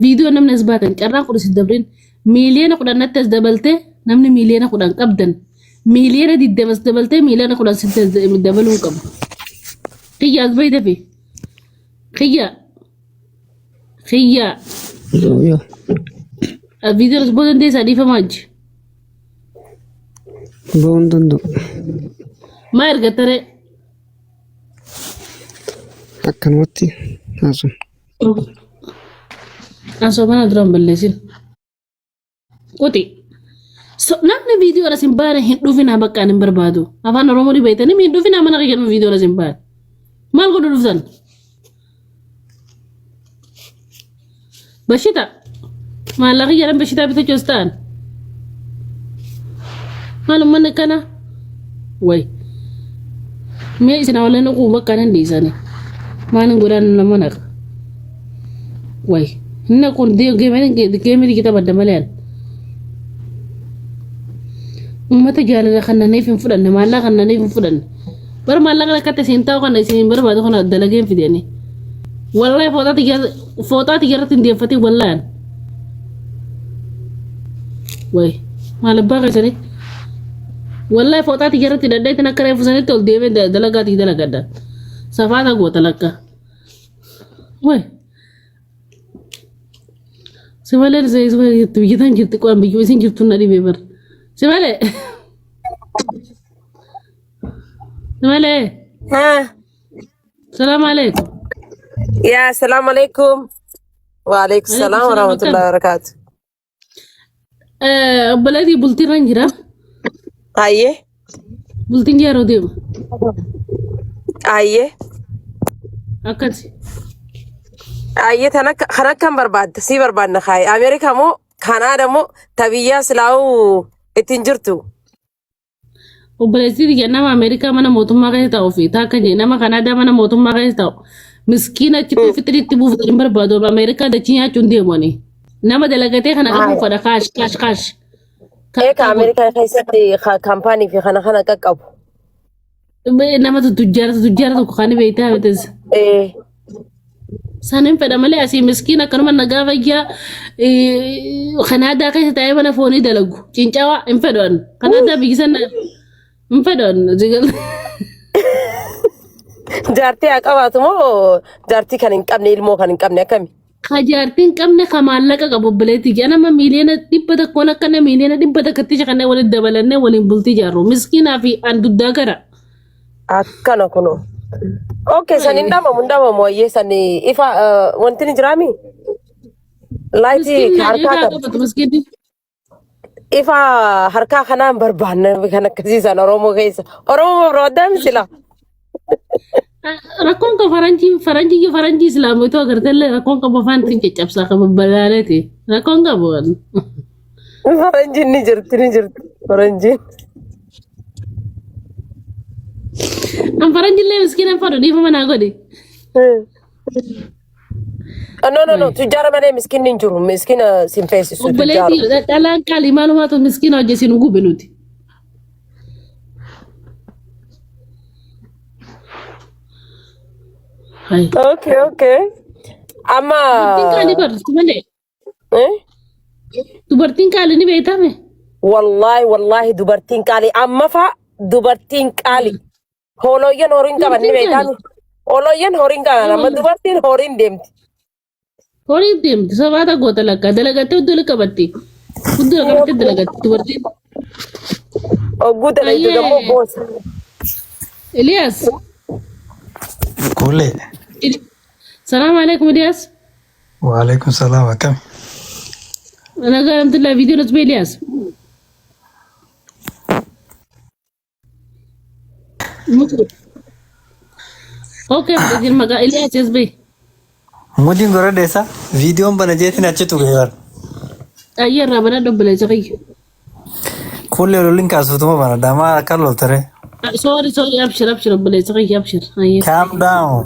فيديو أنا من إثباتن كرّا قدس الدبرين مليون قدر نتس دبلته نمني مليون قدر أبدًا مليون دي دبس دبلته مليون قدر ست دبلون كم خيّا زبيدة في خيّا الفيديو رسبون دي سالفة ماج بوندندو ما يرجع ترى أكنوتي أصلا أصلا درام بلسين قطي namni video ora simbaan hin dhufina bakka hin barbaadu afaan oromoo di beeytanii min dhufina mana qiyyan video ora simbaan maal godhu dhuftan bashita maallaqa jedhan bashitaa bitachuu istaan maalummaan akkana way mee isin awwalan uquu bakka hin dhiisani maalin godhaan nama naqa way hinna kun geemii kita badda maleen ummata jaalala kannaniif hin fudhanne maallaqa kannaniif hin fudhanne bar maallaqa rakkate siin ta'u kana isin barbaadu kana dalageen fideni wallahi fooxaati jarratti hin deeffate wallaan way maal abbaa keessanii wallahi fooxaati jarratti daddeetin akka reefu sanitti ol deemee dalagaati dalagadda safaata goota lakka way simaleen biyyataan jirti qo'an biyyoo isin jirtu na dhibee bar سمالة ها السلام عليكم يا السلام عليكم وعليكم السلام ورحمة الله وبركاته بلدي بلتي رنجرة أيه بلتي جارو ديم أيه أكدي أيه خنا كم برباد سي برباد نخاي أمريكا مو كندا مو تبيا سلاو اتنجرتو وبلدي دي نما أمريكا منا موتوم ما كيس تاو في تاكا جي نما كندا منا موتوم ما كيس تاو مسكينة تبو فترة تبو فترة بربادو بأمريكا دچيا چوندي موني نما دلقتي خنا كفو فدا كاش إيه كأمريكا خيستي كامباني في خنا كاكابو نما تجارة كخاني بيتها بتز إيه sanin feda male asi miskina kanuma nagafa ya kanada kai ta mana foni dalagu cincawa in fedon kanada bigisan in fedon jigal jaarti aqabatu mo jaarti kan hin qabne ilmoo kan hin qabne akami kajartin qabne kamallaka qabobbaleeti jana ma miliyana dibbata kona kana miliyana dibbata kattisha kana wali dabalanne wali bulti jarro miskina fi andudda gara akkana kuno okay sanin dama mo yesani ifa wantini jirami laiti harka ifa harka kana barbaanna kana kasisan oromo keessa oromo rodam sila rakon ka faranji islamu itu agartelle rakon ka bafanti cecapsa ka babalaaleti rakon ka bon faranji ni jirti faranji am faranji le miskina fado di fa mana godi no tujara mane miskin ninjuru miskina simpesi su tujara obeleti dalan kali malumatu miskina jesinu gubenuti hay okay amma kali bar tumale dubartin kali ni beetame wallahi dubartin kali amma fa dubartin kali holoyen horin qaban ni beetame holoyen horin qaban amma dubartin horin demti sabata gota lakka dalagatte udul qabatti dalagatte dubartin ogudala itu demo bos Elias كله السلام عليكم الياس وعليكم السلام كم انا قلت له فيديو نسبي الياس اوكي بدي المقا الياس يسبي مودين غره ديسا فيديو بنا جيتنا اچتو غير اير ربنا دبل زقي كل لينك اسوتو بنا دما كارلو ترى سوري ابشر بلا زقي ابشر calm down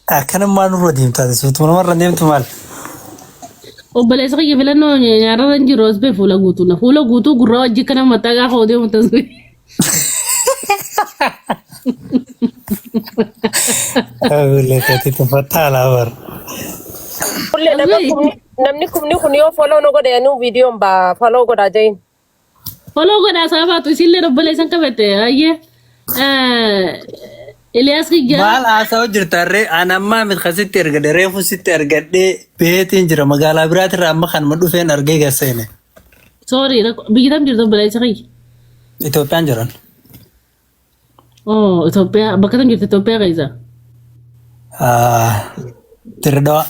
أكن ما نروح ديم تادي سوت مرة ديم تمال وبلا زقي فلانو نيارا رنجي روز بي فولا غوتو غرا جكنا متاغا خودي متزوي أقول لك تفتح على أمر Kulle namni kumni kun yoo follow no godhe anu video ba follow godha jain. Follow godha sabatu isille robbaleysan qabate ayye Elias Kiyya Maal haasa'u jirtarree an ammaa miti kasitti ergadhe reefu sitti ergadhee beetiin jira magaalaa biraatirraa amma kan ma dhufeen argee gasseene. sorry bigitam jirtu robbaleysa Kiyya Itoophiyaan jiran. oh Itoophiyaa bakka tam jirtu Itoophiyaa keessa Dirdawa.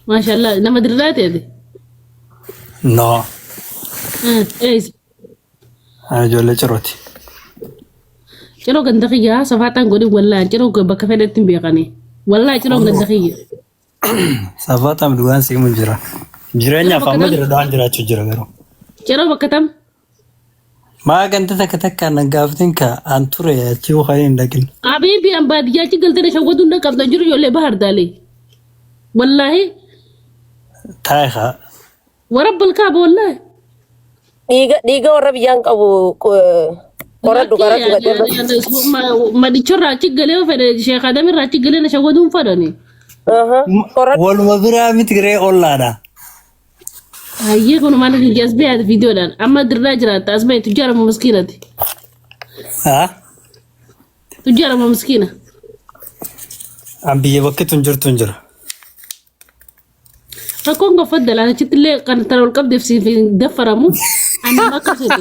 mashallah nama dirraati ati No. ees Ani ijoollee cirooti. Ciroo ganda Kiyya safaatan godhin wallaan ciroo bakka fedhetti hin beekani wallaan ciroo ganda Kiyya Saffaataan dhugaan siimu jira. Jireenyaaf amma dirdawaan jiraachuu jira garuu. ciroo bakka tam Maa ganda takka takkaan naggaaftiin ka an ture achii waxanii hin dhaqin. Habibi an baadiyyaa ci galtee shawwaduu hin qabda jiru ijoollee bahar daalee wallaahi Taa'e haa. warabbal kaaba wallaahi Dhiiga warra biyyaan qabu qoradhu garadhu. Madichorraa achi galee fedhe Sheekh Adamirraa achi galee na shawwaduu hin fedhani. Waluma biraa miti giree ollaadha. Hayyee kun maal hin gees beeyat videoodhaan amma dirraa jiraata as beey tujjaarama miskiinati. Haa? Tujjaarama miskiina. An biyya bakkeetu hin jirtu hin jira. Rakkoon gaffadda achitti illee kan tan ol qabdeef siif hin daffaramu. Ani akka fedhe.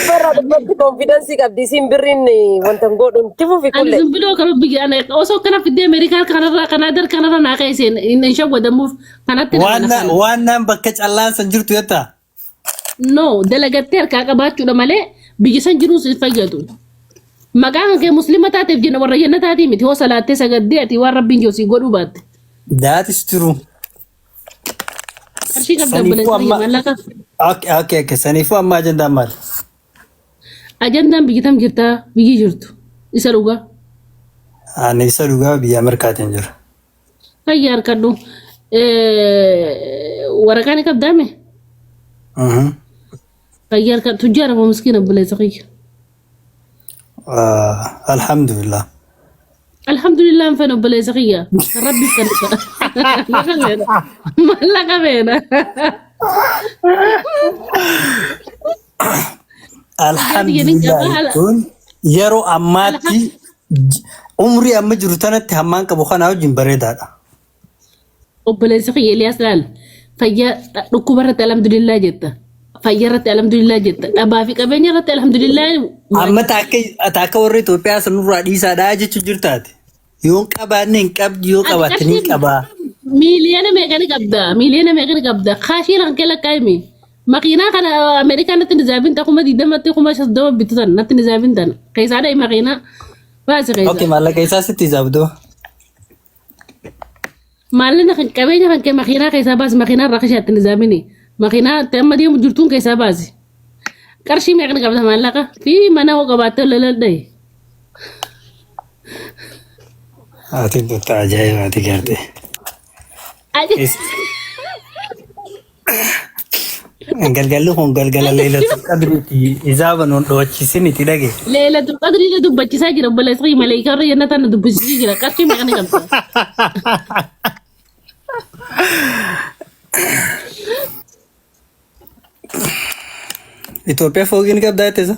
Barra dubbatti confidence qabdi simbirrin wanta godhun tifufi Ani kulle. simbidoo kana biyya ana osoo kana fiddee Ameerikaa kanarraa Kanaadaa kanarraa naa qeeseen hin shawwadamuuf kanatti Waan naan bakka callaan san jirtu jettaa? No, dalagattee harkaa qabaachuudha malee biyyi san jiruus hin fayyadu. Maqaan kee muslima taateef jenna warra jenna taatii miti hoo salaattee sagaddee ati waan rabbiin joosii godhuu baatte. That is true. Qarshii qabda buleessa mallaqa. Okay. Saniifuu amma ajandaan maali? Ajandaan biyyi tam jirtaa biyyi jirtu isa dhugaa. Ani isa dhugaa biyya Ameerikaatiin jira. Fayyaa harkadhu. Waraqaa ni qabdaame? Fayyaa harkadhu tujjaarama miskiina buleessa qiyya. Alhamdulillah. Alhamdulillah feno buleessa qiyya. Rabbi kadhata. Mallaqa beena. Alhamdulillah kun yeroo ammaatti umrii amma jiru tanatti hammaan qabu kanaa wajjin bareedaadha. Obboleessa Kiyya Eliyaas laal fayyaa dhukkuba irratti alhamdulillah jetta fayyaa irratti alhamdulillah jetta dhabaa fi qabeenya irratti alhamdulillah Amma taakka warra Itoophiyaa sanurraa dhiisaadhaa jechuun jirtaati. Yoo qabaanne hin qabdi yoo qabaatte ni qabaa. miiliyoona meeqani qabda kaashii lankee lakkaa'ime makiinaa kana Ameerikaa natti nizaabin ta'e kuma 20 kuma 60 bitutan natti nizaabin tan keessaadha makiinaa baasi keessa Okay, maallaqa isaa sitti zabdoo. maallina kan qabeenya kan kee makiinaa keessaa baasi makiinaa irraa kashaatti nizaabini makiinaa amma deemu jirtuun keessaa baasi qarshii meeqani qabda maallaqa fi mana hoo qabaatte lolaldhaye. Ati dutta ajaa'iba ati garte. Galgalli kun galgala leelatul qadriiti izaaban on dhowachiisiniti dhage. Leelatul qadrii dubbachiisaa jira obboleessa maleekaa irra jannata na dubbisiisaa jira qarshii meeqani qabda. Itoophiyaa fooqiin qabdaa jetteessa?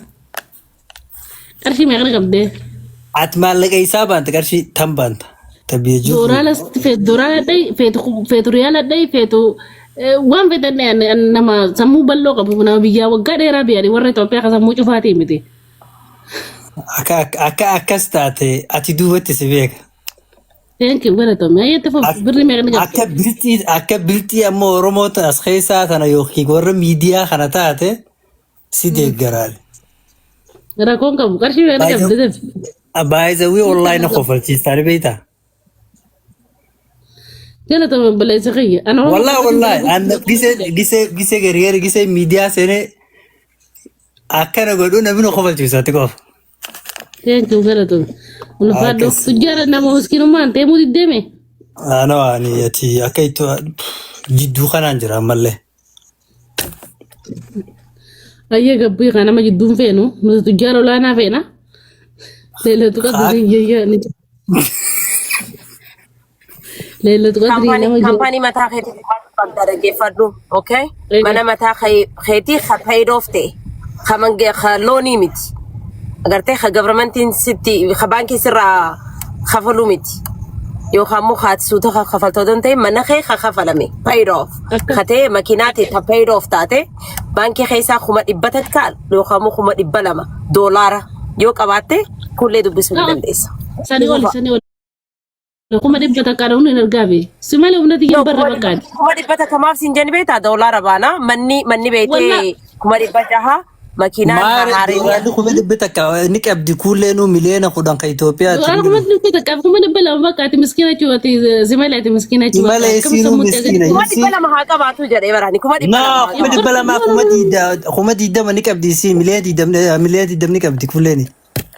Qarshii meeqani qabdee? Ati maallaqa isaa baanta qarshii tan baanta. Tabbiyya jiru. Dooraala feetu dooraala dhayi feetu riyaala dhayi feetu waan feetan nama sammuu bal'oo qabu nama biyyaa waggaa dheeraa biyyanii warra Itoophiyaa kan sammuu cufaatii miti. Akka akkas taate ati duubatti si beeka. Thank you galatoomii ayyaatti foofu birri meeqani qabda. Akka biltii amma Oromoota as keessaa tana yookiin warra miidiyaa kana taate si deeggaraale. Rakkoon qabu qarshii meeqani qabda. Baay'isawii online kofalchiistaan beektaa? Galatoomii obboleessa kiyya. Wallahi gisee gargaara gisee miidiyaa seenee akkana godhuu namni nu kofalchiisatti qofa. Thank you galatoomii. Ulfaadho tujjaara nama miskiinummaan teemuu diddeeme. Ani ati akka itti jidduu kanaan jira ammallee. Ayyee gabbii kan nama jidduun feenu nuti tujjaara olaanaa feena. Leelatu qabdi yayyaa ni. ليلة قدري لما جو كامباني متى خيتي بدرجة فدو أوكي إيه. mana متى خيتي خباي دوفتي خمان خلوني متي أقرتي خجبرمنتين ستي خبانكي سرا خفلو متي يو خامو خات سوتا خفلتو دنتي mana خي خفلمي paid off خته ماكيناتي تا paid off تاتي بانكي خيسا خما إبتت كال يو خامو خما إبلما دولار يو كباتي كله دبسون دنديس ساني ولا كما دبتا كارون نرغابي سمالي ونتي يبر بكاد كما دبتا كماف سنجن بيتا دولار بانا مني بيتي كما دبتا ماكينات هارين maari kuma dibbita nik abdi kullenu milena kudan ka Ethiopia انا كما دبتا كما دبلا بكات مسكينه تشوتي زميلاتي مسكينه تشوتي Imala yesinu miskina كما دبلا ما هاكا باتو جدي براني كما na kuma dibbala ma kuma didda ma nik abdi si miliyadi dam nik abdi kulleni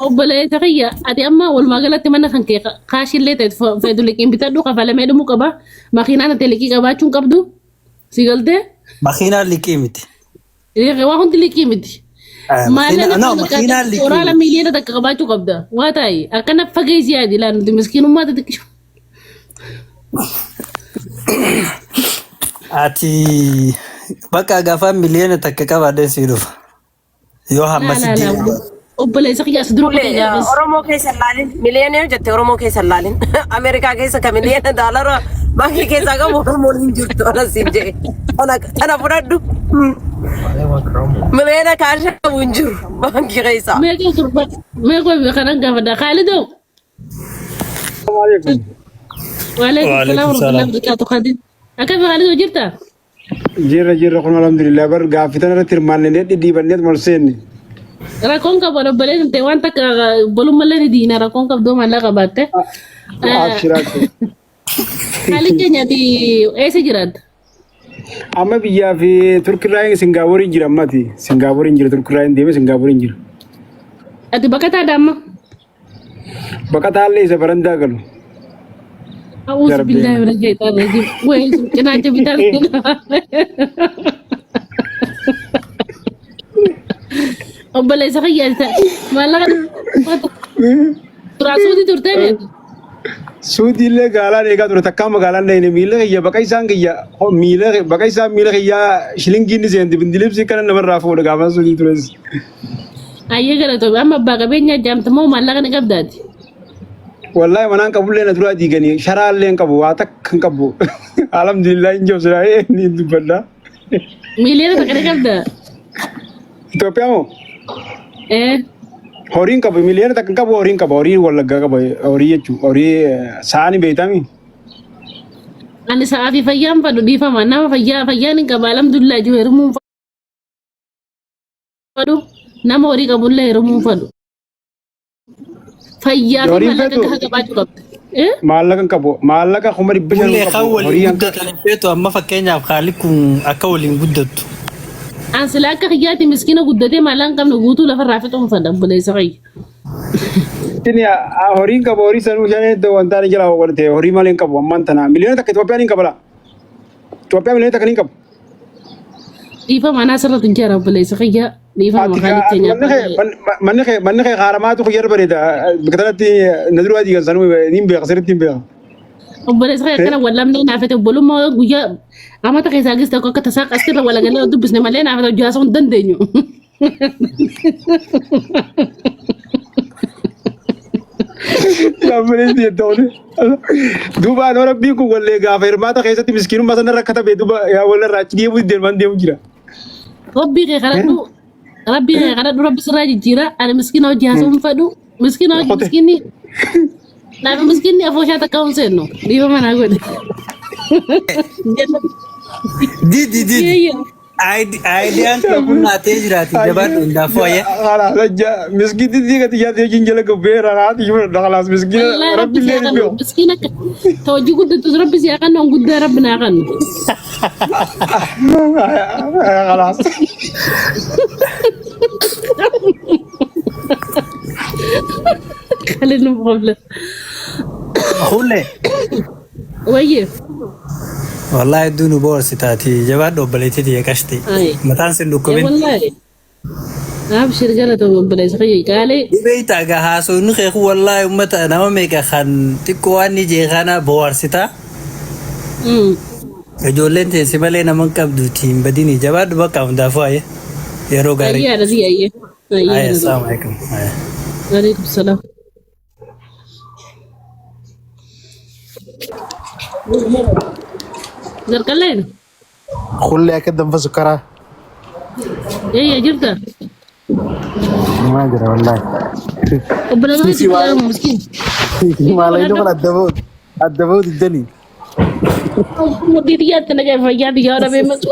وبلا تغيا ادي اما والما قالت من خنكي قاش اللي تفيدو لك بتدو قفل ما دمو كبا ما خينا انا تلكي كبا چون قبدو سيغلته makhina likimiti يا واخون تلكي مدي ما no لنا makhina ورا likimiti لما يلي دك كبا چون قبدا واتاي اكن فغي زيادي لان مسكين ما تدك ati baka gafa miliyana takka kabade sirufa yo لا hamasidi لا وبلا سقيا صدرو كده بس أورومو كيس اللالين مليونير جت أورومو كيس اللالين أمريكا كيس كمليون دولار باقي كيس أكا أورومو نجوت أنا سيبجي أنا فرادو مليون كارشة ونجور باقي كيسا ما يقول بخنا قفدا خالدو وعليكم السلام ورحمة الله وبركاته خالد أكيد خالد جبتها Jira kun alhamdulillah bar gafitan ratir malne di bannet molsen. rakon ka bara balen te wanta ka bolum malani dina rakon ka do mala ka batte Abshirat. hali kenya di ese jirat Amma biya fi Turkiya Singapore jira mati. Singapore jira Turkiya deme Singapore jira. ati bakata damma Bakata alle isa baranda galu. أعوذ بالله من الشيطان الرجيم وين كنا جبتها أبلا يسخيل ما لا تراسودي ترتين Sudi le galan ega dur takam galan ne mile ya bakai sang ya mile bakai sang mile ya shilingin ni zendi bindilip sikana nabar rafu da gaban sudi turez. أيه كده تو أما بقى بيني جام تمو ما لا كنا قبضات Wallahi manan kabul le na dura di gani sharal le kabu atak kabu. Alhamdulillah injo sira ni dubanda. مليون تكنا قبضة Ethiopia mo إيه horin kabu miliyan tak kabu horin kabu hori wala kabu hori yechu hori sani betami. أنا سافي فيام فدو دي فما نام فيان كبا الحمد لله جو يرمون فدو نام هوري كبول له يرمون فدو فيا Yorin ما لا fetu. كنا قبضة إيه Malakan kabu malaka khumari bishan kulle kabu khawal hori yang guddatan feeto amma fakkeenya khaalikun akawlin guddattu أنا سلاك خياتي مسكينة قدتي ما لان كم نقولوا لا فرافته مفدم بلا يسقي ini horin kabu hori sanu jane to antara jala warte hori malen kabu mantana miliyan tak Ethiopia ni kabala. Ethiopia miliyan tak ni kabu. دي فما ناس رت نجرا بلا يسقي دي فما خالد تنيا manne kharamatu khuyar barida bakatalati nadru adi sanu nimbe khasiratin be. بلا يسقي كنا ولا من نافته بلو ما ويا أما تخي ساقس تكو كتساق أستر ولا قال دبس نمالين نافته جاسون دندنيو Ya beri dia tahu ni. Duba orang biku wala gafir mata kaisa ti miskinu masa narakata be duba ya wala rach dia budi derman dia mujira. ربي غير خلدو ربي غير خلدو ربي سراج جيرا أنا مسكين أو جاسون فدو مسكين أو مسكيني لا مسكيني أفوشة تكون سنو دي فما نقول di aidian kabun ate jirati jabat unda foye Ala saja miskin dia kata dia jinjala ke bera hati cuma dah kelas miskin والله Rabbi ربي dia سيكون ni. مسكينك توجي قد ربي سيكون قد ربنا كان Kelas. خلينا نقول khulle ويه wallahi dunu bor sitati jabat do baleti di kashti أي matan sen dokumen والله أبشر جلته بلا يسقي قالي Ibeita ga haso nu khe wallahi ummata na me ka khan tikko ani je khana bor sita Ijoolleen teessee malee nama hin qabduuti hin badini jabaadhu bakka hundaafuu ayee yeroo gaarii. Ayyaana si ayyee. Ayee assalamu alaikum. Waalaikum salaam. Zarkalleen. خلي أكيد نفس الكرة Eeyya jirta. ما أدري والله Obbola nama itti miskiin. ما علي نقول الدبود الدني Mudii xiyyaatti na jaa fayyaa biyyaa dhabee matu.